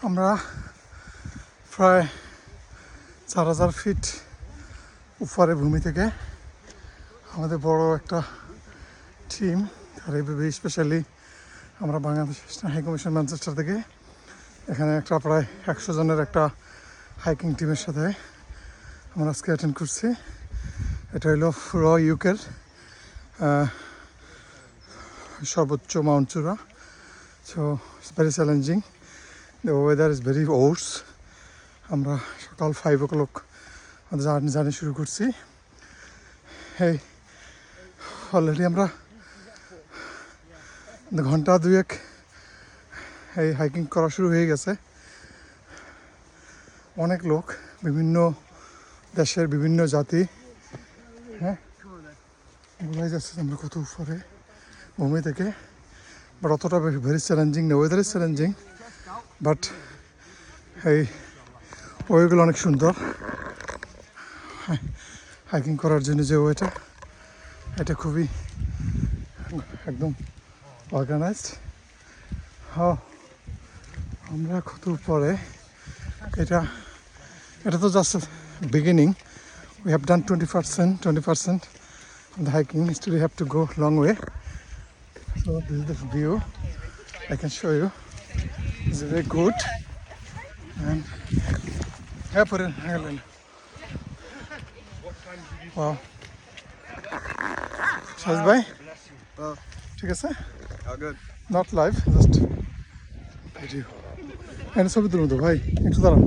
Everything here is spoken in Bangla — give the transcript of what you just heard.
আমরা প্রায় 4000 ফিট উপরে ভূমি থেকে আমাদের বড় একটা টিম, আর এইভাবে স্পেশালি আমরা বাংলাদেশ হাই কমিশন ম্যানচেস্টার থেকে এখানে একটা প্রায় 100 জনের একটা হাইকিং টিমের সাথে আমরা আজকে অ্যাটেন্ড করছি। এটা হলো ইউকের সর্বোচ্চ মাউন্ট চূড়া। So it's very challenging, the weather is very worse. আমরা সকাল 5 o'clock জার্নি শুরু করছি। এই অলরেডি আমরা ঘন্টা 2-1 এই হাইকিং করা শুরু হয়ে গেছে। অনেক লোক, বিভিন্ন দেশের বিভিন্ন জাতি, হ্যাঁ, বোঝাই যাচ্ছে আমরা কত উপরে ভূমি থেকে। বাট অতটা ভেরি চ্যালেঞ্জিং না, ওয়েদার ইজ চ্যালেঞ্জিং, বাট এই ওয়েগুলো অনেক সুন্দর হাইকিং করার জন্য। যে ওয়েটা এটা খুবই একদম অর্গানাইজড। আমরা কত উপরে, এটা তো just beginning. We have done 20% of the hiking. Still we have to go long way. So this is the view I can show you. It's very good. And put it. Wow. Shaz bhai? ঠিক আছে? Good. Not live, just video. And ছবি তুলুন তো ভাই, একটু দাঁড়ান।